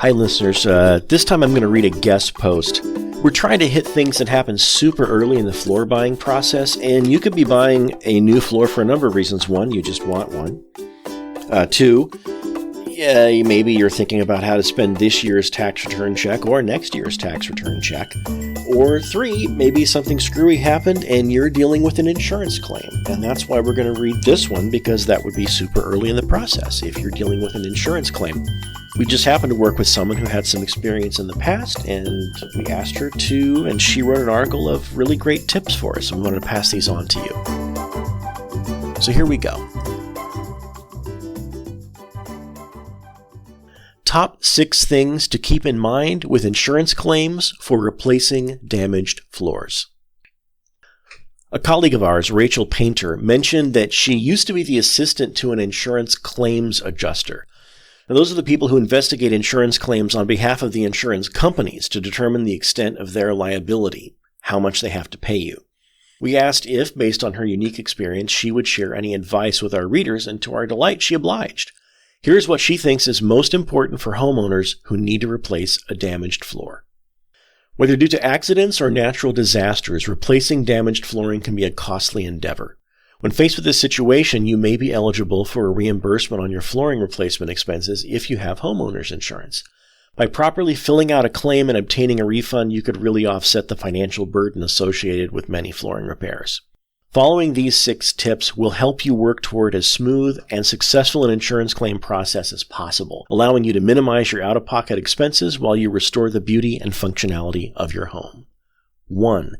Hi listeners, this time I'm going to read a guest post. We're trying to hit things that happen super early in the floor buying process, and you could be buying a new floor for a number of reasons. One, you just want one. Two, maybe you're thinking about how to spend this year's tax return check or next year's tax return check. Or three, maybe something screwy happened and you're dealing with an insurance claim. And that's why we're going to read this one, because that would be super early in the process if you're dealing with an insurance claim. We just happened to work with someone who had some experience in the past, and we asked her to, and she wrote an article of really great tips for us, and we wanted to pass these on to you. So here we go. Top 6 things to keep in mind with insurance claims for replacing damaged floors. A colleague of ours, Rachel Painter, mentioned that she used to be the assistant to an insurance claims adjuster. Now, those are the people who investigate insurance claims on behalf of the insurance companies to determine the extent of their liability, how much they have to pay you. We asked if, based on her unique experience, she would share any advice with our readers, and to our delight, she obliged. Here's what she thinks is most important for homeowners who need to replace a damaged floor. Whether due to accidents or natural disasters, replacing damaged flooring can be a costly endeavor. When faced with this situation, you may be eligible for a reimbursement on your flooring replacement expenses if you have homeowners insurance. By properly filling out a claim and obtaining a refund, you could really offset the financial burden associated with many flooring repairs. Following these 6 tips will help you work toward as smooth and successful an insurance claim process as possible, allowing you to minimize your out-of-pocket expenses while you restore the beauty and functionality of your home. 1.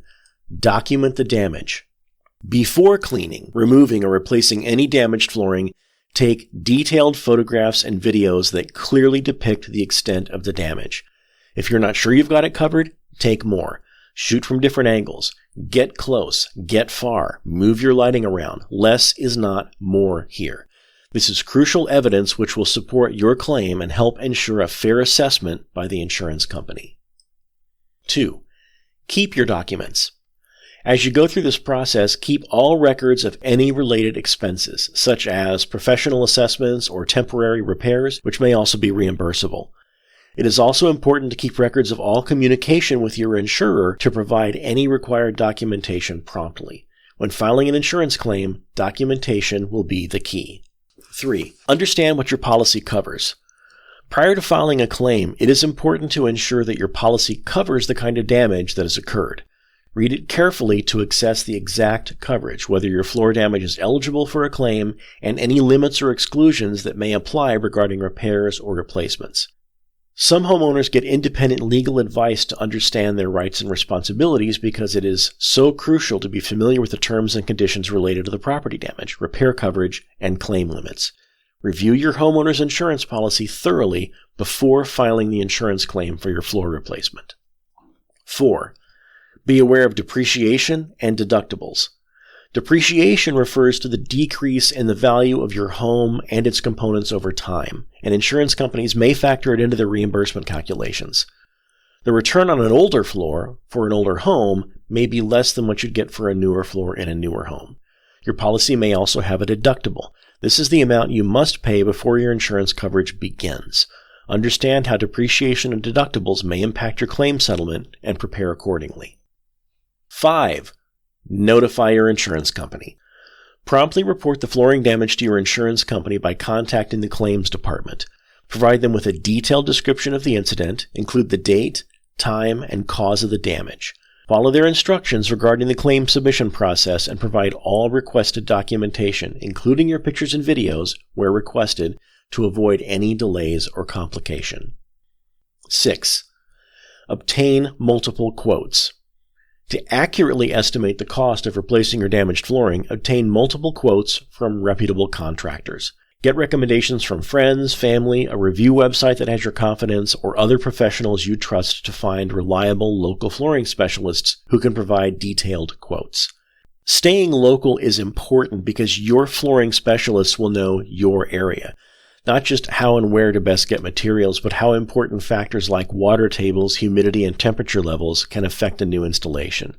Document the damage. Before cleaning, removing, or replacing any damaged flooring, take detailed photographs and videos that clearly depict the extent of the damage. If you're not sure you've got it covered, take more. Shoot from different angles. Get close. Get far. Move your lighting around. Less is not more here. This is crucial evidence which will support your claim and help ensure a fair assessment by the insurance company. 2. Keep your documents. As you go through this process, keep all records of any related expenses, such as professional assessments or temporary repairs, which may also be reimbursable. It is also important to keep records of all communication with your insurer to provide any required documentation promptly. When filing an insurance claim, documentation will be the key. 3. Understand what your policy covers. Prior to filing a claim, it is important to ensure that your policy covers the kind of damage that has occurred. Read it carefully to assess the exact coverage, whether your floor damage is eligible for a claim, and any limits or exclusions that may apply regarding repairs or replacements. Some homeowners get independent legal advice to understand their rights and responsibilities because it is so crucial to be familiar with the terms and conditions related to the property damage, repair coverage, and claim limits. Review your homeowner's insurance policy thoroughly before filing the insurance claim for your floor replacement. 4. Be aware of depreciation and deductibles. Depreciation refers to the decrease in the value of your home and its components over time, and insurance companies may factor it into their reimbursement calculations. The return on an older floor for an older home may be less than what you'd get for a newer floor in a newer home. Your policy may also have a deductible. This is the amount you must pay before your insurance coverage begins. Understand how depreciation and deductibles may impact your claim settlement and prepare accordingly. 5. Notify your insurance company. Promptly report the flooring damage to your insurance company by contacting the claims department. Provide them with a detailed description of the incident, include the date, time, and cause of the damage. Follow their instructions regarding the claim submission process and provide all requested documentation, including your pictures and videos, where requested, to avoid any delays or complication. 6. Obtain multiple quotes. To accurately estimate the cost of replacing your damaged flooring, obtain multiple quotes from reputable contractors. Get recommendations from friends, family, a review website that has your confidence, or other professionals you trust to find reliable local flooring specialists who can provide detailed quotes. Staying local is important because your flooring specialists will know your area. Not just how and where to best get materials, but how important factors like water tables, humidity, and temperature levels can affect a new installation.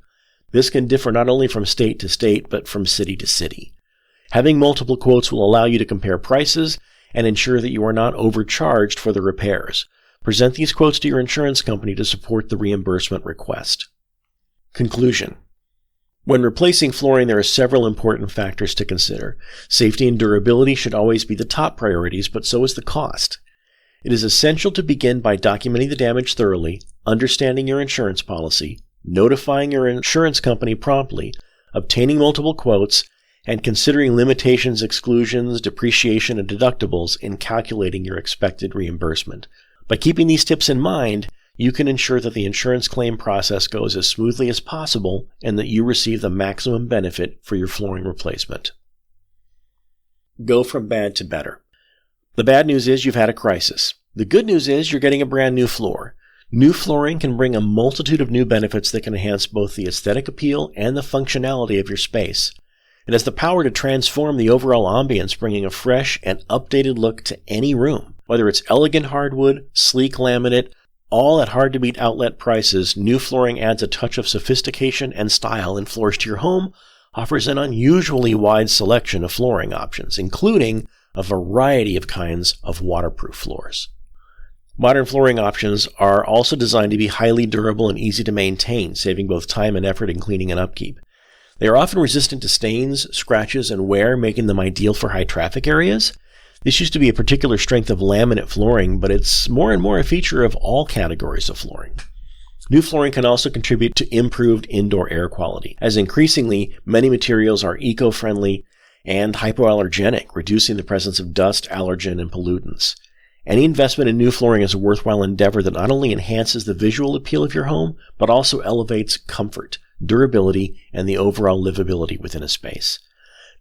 This can differ not only from state to state, but from city to city. Having multiple quotes will allow you to compare prices and ensure that you are not overcharged for the repairs. Present these quotes to your insurance company to support the reimbursement request. Conclusion. When replacing flooring, there are several important factors to consider. Safety and durability should always be the top priorities, but so is the cost. It is essential to begin by documenting the damage thoroughly, understanding your insurance policy, notifying your insurance company promptly, obtaining multiple quotes, and considering limitations, exclusions, depreciation, and deductibles in calculating your expected reimbursement. By keeping these tips in mind, you can ensure that the insurance claim process goes as smoothly as possible and that you receive the maximum benefit for your flooring replacement. Go from bad to better. The bad news is you've had a crisis. The good news is you're getting a brand new floor. New flooring can bring a multitude of new benefits that can enhance both the aesthetic appeal and the functionality of your space. It has the power to transform the overall ambience, bringing a fresh and updated look to any room. Whether it's elegant hardwood, sleek laminate, all at hard-to-beat outlet prices, new flooring adds a touch of sophistication and style, and Floors to Your Home offers an unusually wide selection of flooring options, including a variety of kinds of waterproof floors. Modern flooring options are also designed to be highly durable and easy to maintain, saving both time and effort in cleaning and upkeep. They are often resistant to stains, scratches, and wear, making them ideal for high-traffic areas. This used to be a particular strength of laminate flooring, but it's more and more a feature of all categories of flooring. New flooring can also contribute to improved indoor air quality, as increasingly many materials are eco-friendly and hypoallergenic, reducing the presence of dust, allergen, and pollutants. Any investment in new flooring is a worthwhile endeavor that not only enhances the visual appeal of your home, but also elevates comfort, durability, and the overall livability within a space.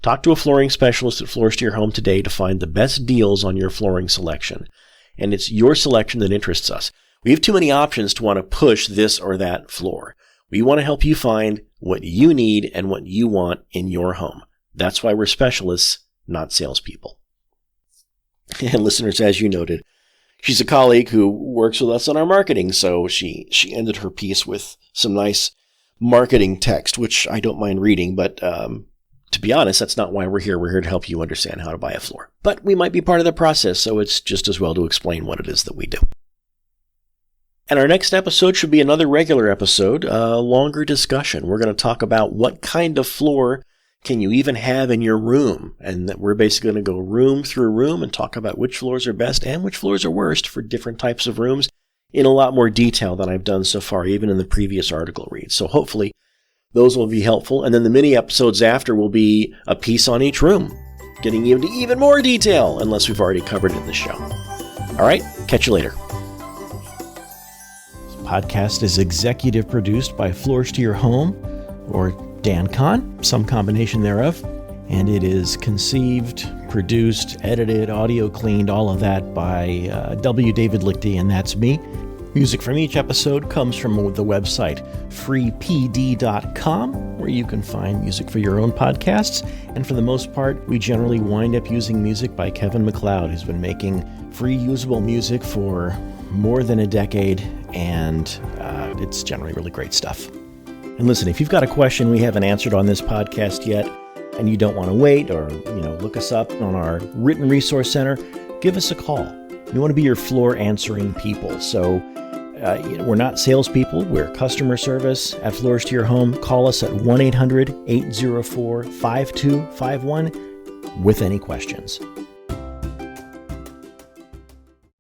Talk to a flooring specialist at Floors to Your Home today to find the best deals on your flooring selection. And it's your selection that interests us. We have too many options to want to push this or that floor. We want to help you find what you need and what you want in your home. That's why we're specialists, not salespeople. And listeners, as you noted, she's a colleague who works with us on our marketing, so she ended her piece with some nice marketing text, which I don't mind reading, but to be honest, that's not why we're here. We're here to help you understand how to buy a floor. But we might be part of the process, so it's just as well to explain what it is that we do. And our next episode should be another regular episode, a longer discussion. We're going to talk about what kind of floor can you even have in your room, and that we're basically going to go room through room and talk about which floors are best and which floors are worst for different types of rooms in a lot more detail than I've done so far, even in the previous article reads. So hopefully those will be helpful. And then the mini episodes after will be a piece on each room, getting into even more detail, unless we've already covered it in the show. All right, catch you later. This podcast is executive produced by Floors to Your Home, or Dan Kahn, some combination thereof, and it is conceived, produced, edited, audio cleaned, all of that by W. David Lichty, and that's me. Music from each episode comes from the website freepd.com, where you can find music for your own podcasts, and for the most part, we generally wind up using music by Kevin MacLeod, who's been making free usable music for more than a decade, and it's generally really great stuff. And listen, if you've got a question we haven't answered on this podcast yet, and you don't want to wait or, look us up on our written resource center, give us a call. We want to be your floor answering people. So, we're not salespeople. We're customer service at Floors to Your Home. Call us at 1-800-804-5251 with any questions.